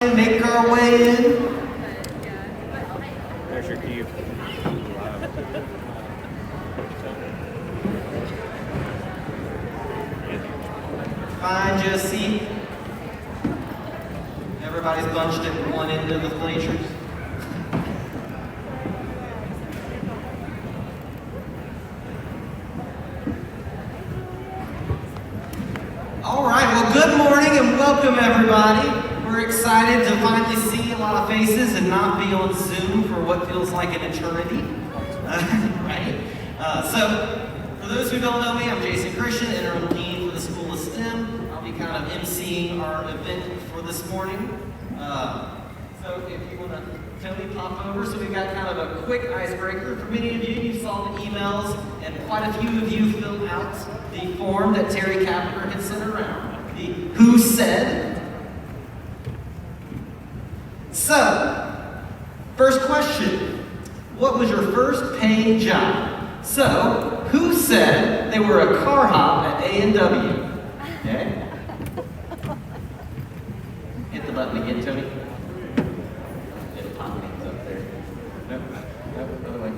slowly make our way in. There's your cue. Find you a seat. Everybody's bunched at one end of the bleachers. All right, well, good morning and welcome, everybody. We're excited to finally see a lot of faces and not be on Zoom for what feels like an eternity. Right? So, for those who don't know me, I'm Jason Christian, interim dean for the School of STEM. I'll be kind of emceeing our event for this morning. So if you want to, Tony, pop over. So we've got kind of a quick icebreaker. For many of you saw the emails, and quite a few of you filled out the form that Terry Kapler had sent around. The Who Said. So, first question. What was your first paying job? So, who said they were a car hop at A&W? Okay. Hit the button again, Tony. It'll pop things up there. Nope. Nope. Other way.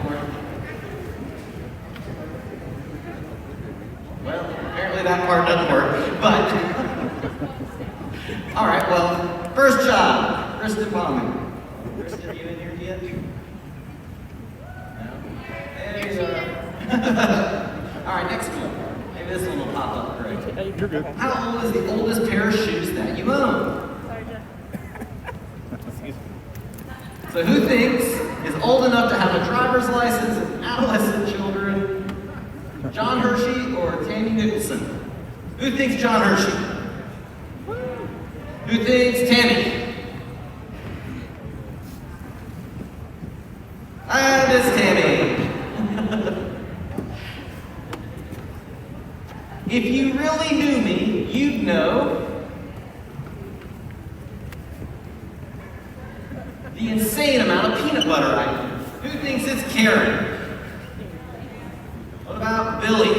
More. Well, apparently that part doesn't work, but. All right, well, first job. Kristen Bauman. Kristen, you in here yet? No? There you are. All right, next one. Maybe this one will pop up correctly. Hey, you're good. How old is the oldest pair of shoes that you own? So who thinks is old enough to have a driver's license and adolescent children? John Hershey or Tammy Nicholson? Who thinks John Hershey? Who thinks Tammy? And it's Tammy. If you really knew me, you'd know the insane amount of peanut butter I use. Who thinks it's Karen? What about Billy?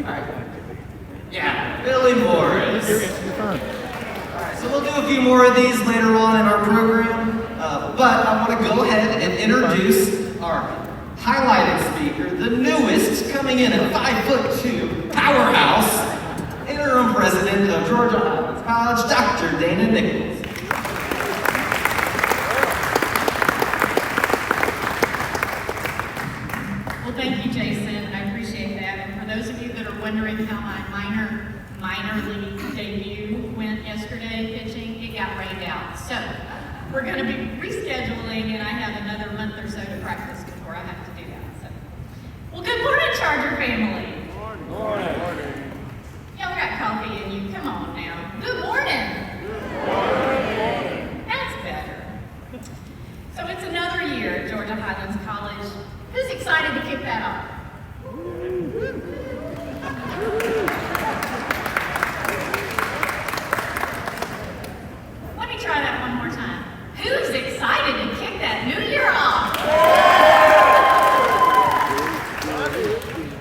Alright. Yeah, Billy Morris. Alright, so we'll do a few more of these later on in our program. But I want to go ahead and introduce our highlighted speaker, the newest, coming in at 5'2", powerhouse, interim president of Georgia Highlands College, Dr. Dana Nichols. Well, thank you, Jason. I appreciate that. And for those of you that are wondering how my minor league debut went yesterday pitching, it got rained out. So we're going to be rescheduling, and I have another month or so to practice before I have to do that. So, well, good morning, Charger family. Good morning. Y'all got coffee in you. Come on now. Good morning. Good morning. That's better. So it's another year at Georgia Highlands College. Who's excited to kick that off? Let me try that one more time. Who's excited to kick that new year off?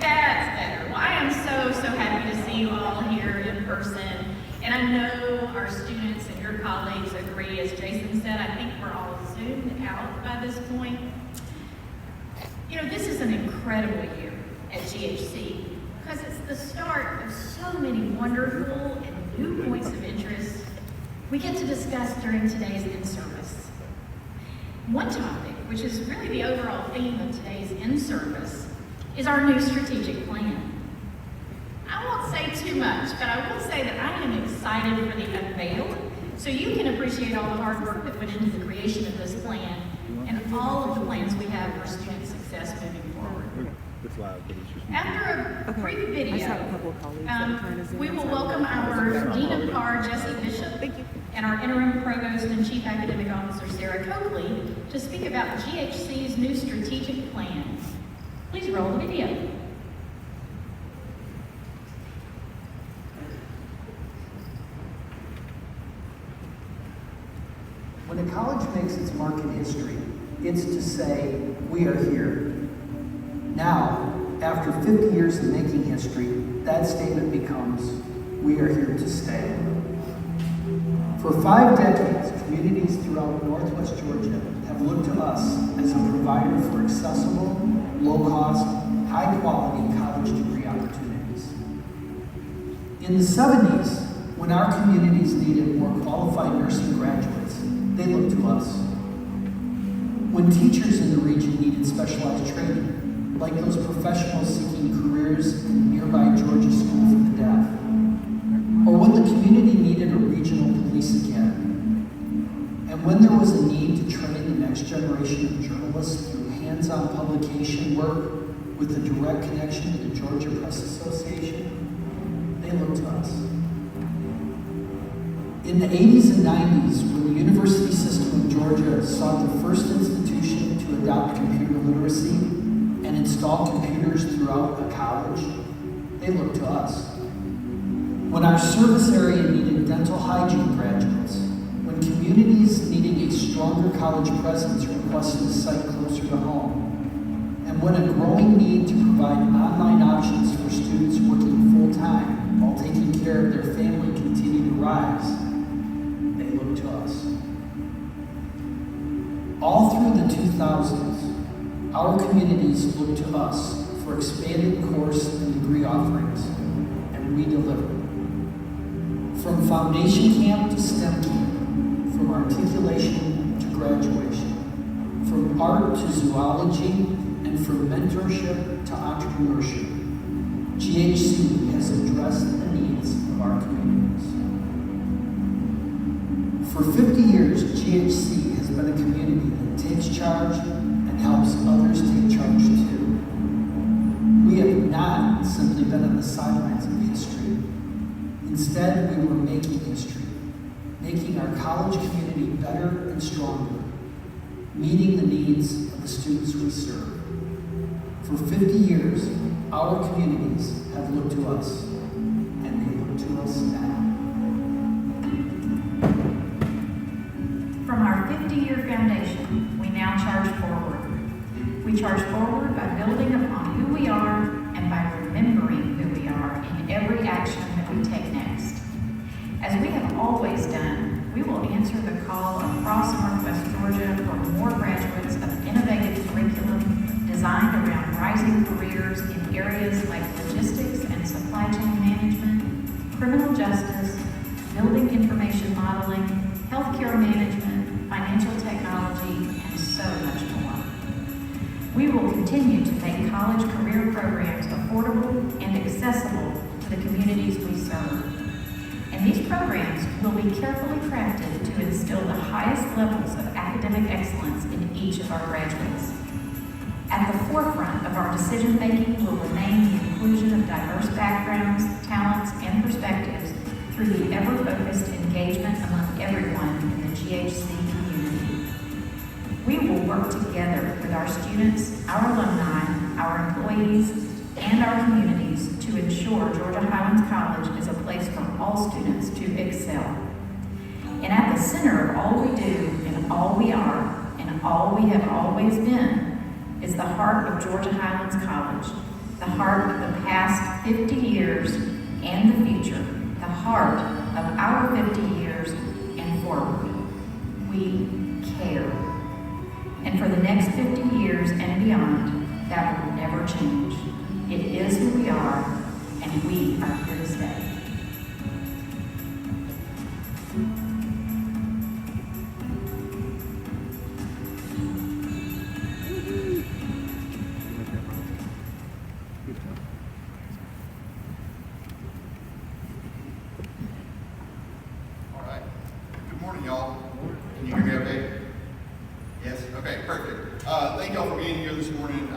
That's better. Well, I am so happy to see you all here in person. And I know our students and your colleagues agree. As Jason said, I think we're all zoomed out by this point. You know, this is an incredible year at GHC because it's the start of so many wonderful and new points of interest we get to discuss during today's in-service. One topic, which is really the overall theme of today's in-service, is our new strategic plan. I won't say too much, but I will say that I am excited for the unveil so you can appreciate all the hard work that went into the creation of this plan and all of the plans we have for student success moving forward. It's loud, but it's just. After a brief video, I just have a couple of colleagues that are trying to zoom we in, will so- welcome our Dean of CAR, Jesse Bishop, Thank you. and our interim provost and chief academic officer, Sarah Coakley, to speak about GHC's new strategic plan. Please roll the video. When a college makes its mark in history, it's to say, we are here. Now, after 50 years of making history, that statement becomes, we are here to stay. For 5 decades, communities throughout Northwest Georgia have looked to us as a provider for accessible, low-cost, high-quality college degree opportunities. In the 70s, when our communities needed more qualified nursing graduates, they looked to us. When teachers in the region needed specialized training, like those professionals seeking careers in nearby Georgia School for the Deaf, or when the community needed a regional police academy, and when there was a need to train the next generation of journalists through hands-on publication work with a direct connection to the Georgia Press Association, they looked to us. In the 80s and 90s, when the university system of Georgia sought the first institution to adopt computer literacy and install computers throughout a college, they looked to us. When our service area needed dental hygiene graduates, when communities needing a stronger college presence requested a site closer to home, and when a growing need to provide online options for students working full-time while taking care of their family continued to rise, they looked to us. All through the 2000s, our communities looked to us for expanded course and degree offerings, and we delivered. From foundation camp to STEM camp, from articulation to graduation, from art to zoology, and from mentorship to entrepreneurship, GHC has addressed the needs of our communities. For 50 years, GHC has been a community that takes charge and helps others take charge too. We have not simply been on the sidelines of history. Instead, we were making history, making our college community better and stronger, meeting the needs of the students we serve. For 50 years, our communities have looked to us, and they look to us now. From our 50-year foundation, we now charge forward. We charge forward by building upon who we are and by remembering who we are in every action that we take next. As we have always done, we will answer the call across Northwest Georgia for more graduates of innovative curriculum designed around rising careers in areas like logistics and supply chain management, criminal justice, building information modeling, healthcare management, financial technology, and so much more. We will continue to make college career programs affordable and accessible to the communities we serve. And these programs will be carefully crafted to instill the highest levels of academic excellence in each of our graduates. At the forefront of our decision-making will remain the inclusion of diverse backgrounds, talents, and perspectives through the ever-focused engagement among everyone in the GHC community. We will work together with our students, our alumni, our employees, and our communities to ensure Georgia Highlands College is a place for all students to excel. And at the center of all we do and all we are and all we have always been is the heart of Georgia Highlands College, the heart of the past 50 years and the future, the heart of our 50 years and forward. We care. And for the next 50 years and beyond, that will never change. It is who we are, and we are here to stay. All right. Good morning, y'all. Can you hear me okay? Yes? Okay, perfect. Thank y'all for being here this morning.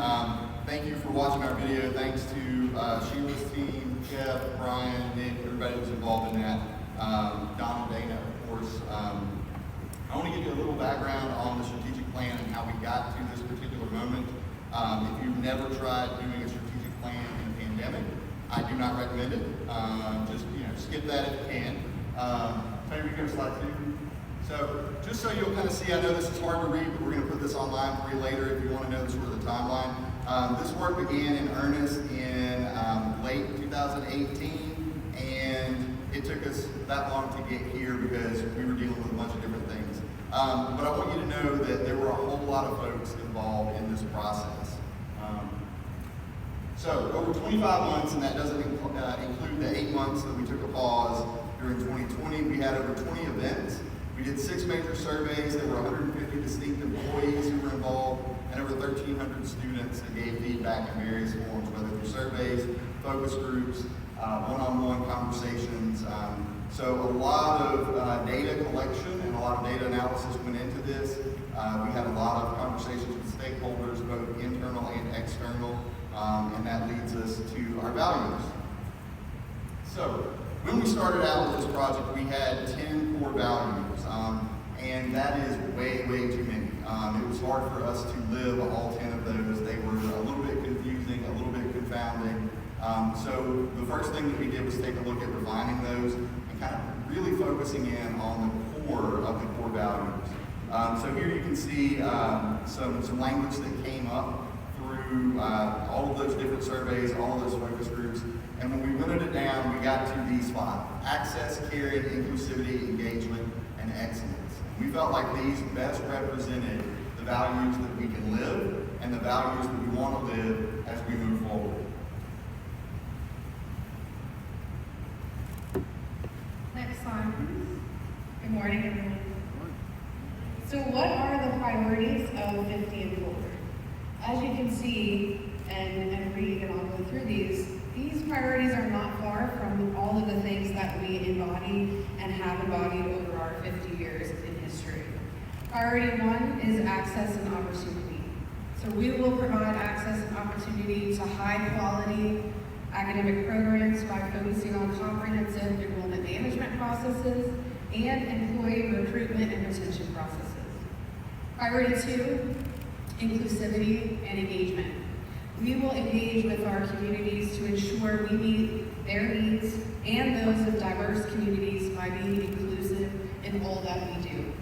Thank you for watching our video. Thanks to Sheila's team, Jeff, Brian, Nick, everybody who was involved in that. Don and Dana, of course. I want to give you a little background on the strategic plan and how we got to this particular moment. If you've never tried doing a strategic plan in a pandemic, I do not recommend it. Just skip that if you can. Maybe you go to slide 2. So just so you'll kind of see, I know this is hard to read, but we're going to put this online for you later if you want to know the sort of the timeline. This work began in earnest in late 2018, and it took us that long to get here because we were dealing with a bunch of different things. But I want you to know that there were a whole lot of folks involved in this process. So over 25 months, and that doesn't include the 8 months that we took a pause during 2020, we had over 20 events. We did 6 major surveys. There were 150 distinct employees who were involved, and over 1,300 students that gave feedback in various forms, whether through surveys, focus groups, one-on-one conversations. So a lot of data collection and a lot of data analysis went into this. We had a lot of conversations with stakeholders, both internal and external, and that leads us to our values. So when we started out with this project, we had 10 core values, and that is way, way too many. It was hard for us to live all 10 of those. They were a little bit confusing, a little bit confounding. So the first thing that we did was take a look at refining those and kind of really focusing in on the core of the core values. So here you can see some language that came up through all of those different surveys, all of those focus groups. And when we whittled it down, we got to these 5: access, caring, inclusivity, engagement, and excellence. We felt like these best represented the values that we can live and the values that we want to live as we move forward. Next slide, please. Good morning, everyone. So what are the priorities of 50 and forward? As you can see and read, and I'll go through these priorities are not far from all of the things that we embody and have embodied over our 50 years in history. Priority 1 is access and opportunity. So we will provide access and opportunity to high quality academic programs by focusing on comprehensive enrollment management processes and employee recruitment and retention processes. Priority 2, inclusivity and engagement. We will engage with our communities to ensure we meet their needs and those of diverse communities by being inclusive in all that we do.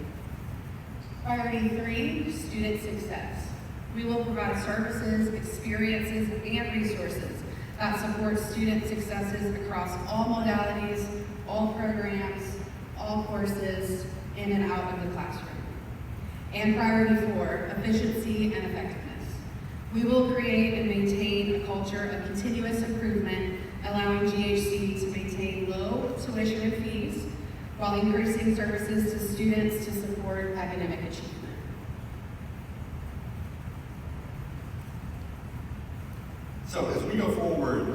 Priority 3, student success. We will provide services, experiences, and resources that support student successes across all modalities, all programs, all courses, in and out of the classroom. And priority 4, efficiency and effectiveness. We will create and maintain a culture of continuous improvement, allowing GHC to maintain low tuition and fees while increasing services to students to support academic achievement. So as we go forward,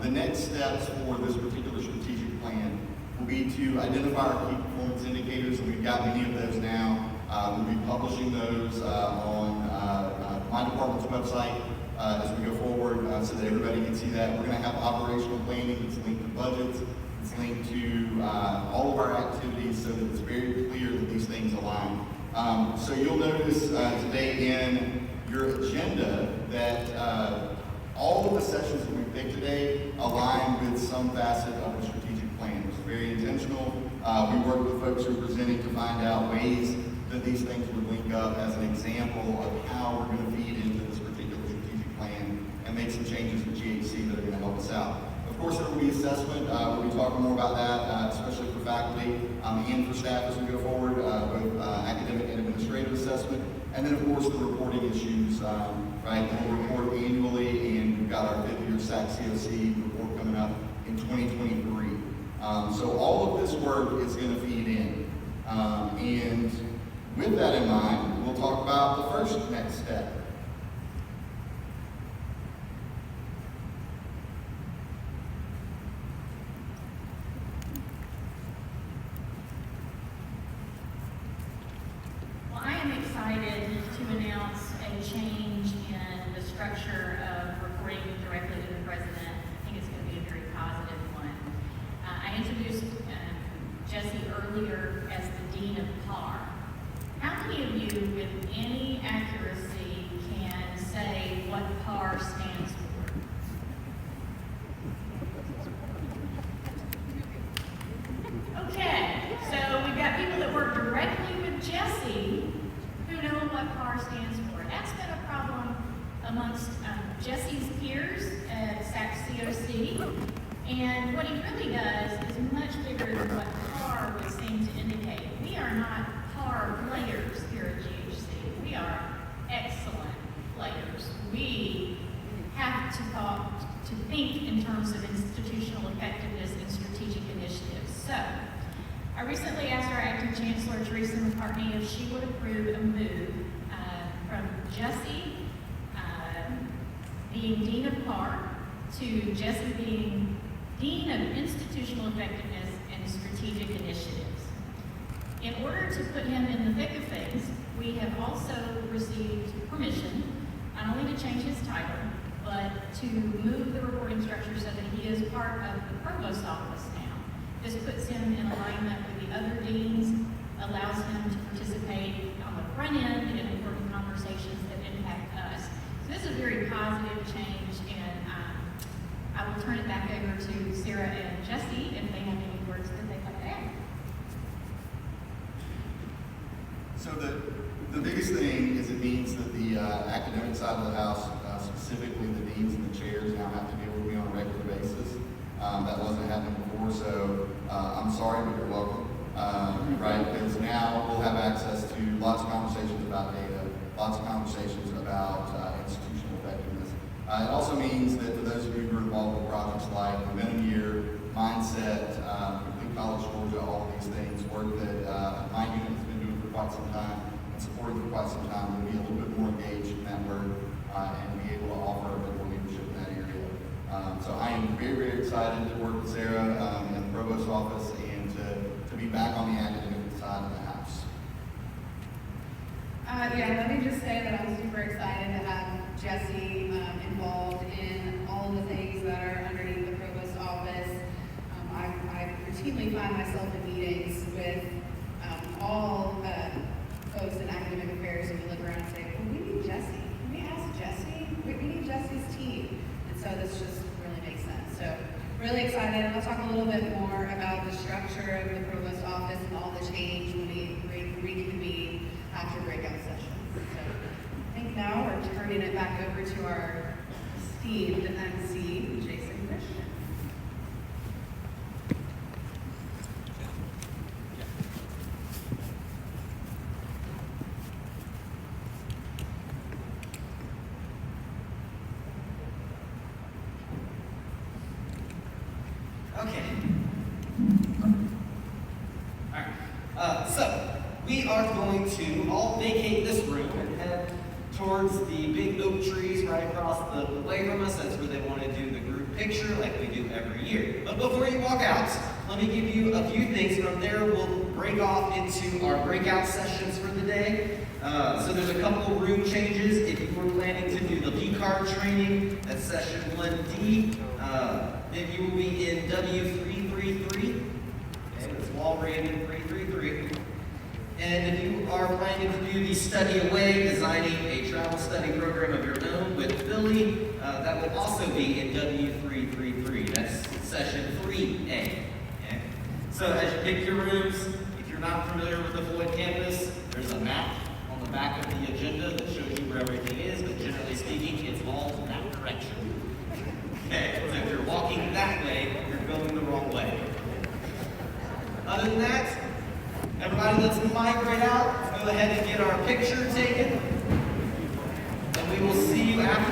the next steps for this particular strategic plan will be to identify our key performance indicators, and we've got many of those now. We'll be publishing those on my department's website as we go forward so that everybody can see that. We're going to have operational planning. It's linked to budgets. It's linked to all of our activities so that it's very clear that these things align. So you'll notice today in your agenda that all of the sessions that we picked today align with some facet of the strategic plan. It's very intentional. We worked with folks who are presenting to find out ways that these things would link up as an example of how we're going to feed into this particular strategic plan and make some changes with GHC that are going to help us out. Of course, there will be assessment. We'll be talking more about that, especially for faculty and for staff as we go forward, both academic and administrative assessment. And then, of course, the reporting issues, right? We'll report annually, and we've got our 5th-year SAC COC report coming up in 2023. So all of this work is going to feed in. And with that in mind, we'll talk about the first next step. Well, I am excited to announce a change in the structure of reporting directly to the president. I think it's going to be a very positive one. I introduced Jesse earlier as the Dean of PAR. How many of you, with any accuracy, can say what PAR stands for? Okay, so we've got people that work directly with Jesse who know what PAR stands for. That's been a problem amongst what he really does is much bigger than what par would seem to indicate. We are not par players here at GHC. We are excellent players. We have to think in terms of institutional effectiveness and strategic initiatives. So, I recently asked our acting chancellor, Teresa McCartney, if she would approve a move from Jesse being Dean of PAR to Jesse being Dean of Institutional Effectiveness and Strategic Initiatives. In order to put him in the thick of things, we have also received permission not only to change his title, but to move the reporting structure so that he is part of the provost office now. This puts him in alignment with the other deans, allows him to participate on the front end in important conversations that impact us. So this is a very positive change, and I will turn it back over to Sarah and Jesse if they have any words that they'd like to add. So the biggest thing is it means that the academic side of the house, specifically the deans and the chairs, now have to deal with me on a regular basis. That wasn't happening before, so I'm sorry, but you're welcome. Right, because now we'll have access to lots of conversations about data, lots of conversations about institutional effectiveness. It also means that for those of you who are involved with projects like Momentum Year, Mindset, Complete College Georgia, all of these things, work that my unit has been doing for quite some time and supporting for quite some time, we'll be a little bit more engaged in that work and be able to offer a bit more leadership in that area. So I am very, very excited to work with Sarah in the Provost office and to be back on the academic side of the house. Yeah, let me just say that I'm super excited to have Jesse involved in all of the things that are underneath the Provost office. I routinely find myself in meetings with all folks in academic affairs, and we look around and say, well, we need Jesse. Can we ask Jesse? We need Jesse's team. And so this just really makes sense. So really excited. I'll talk a little bit more about the structure of the Provost office and all the change when we reconvene after breakout sessions. So I think now we're turning it back over to our esteemed MC, Jason Christian. Okay. Alright. So, we are going to all vacate this room and head towards the big oak trees right across the way from us. That's where they want to do the group picture like we do every year. But before you walk out, let me give you a few things. From there, we'll break off into our breakout sessions for the day. So there's a couple room changes. If you were planning to do the P-card training, that's session 1D. Then you will be in W333. Okay, that's Wall Raven 333. And if you are planning to do the study away, designing a travel study program of your own with Billy, that will also be in W333. That's session 3A. Okay? So as you pick your rooms, if you're not familiar with the Floyd campus, there's a map on the back of the agenda that shows you where everything is, but generally speaking, it's all that direction. Okay, so if you're walking that way, you're going the wrong way. Other than that, everybody let's migrate out. Let's go ahead and get our picture taken. And we will see you after.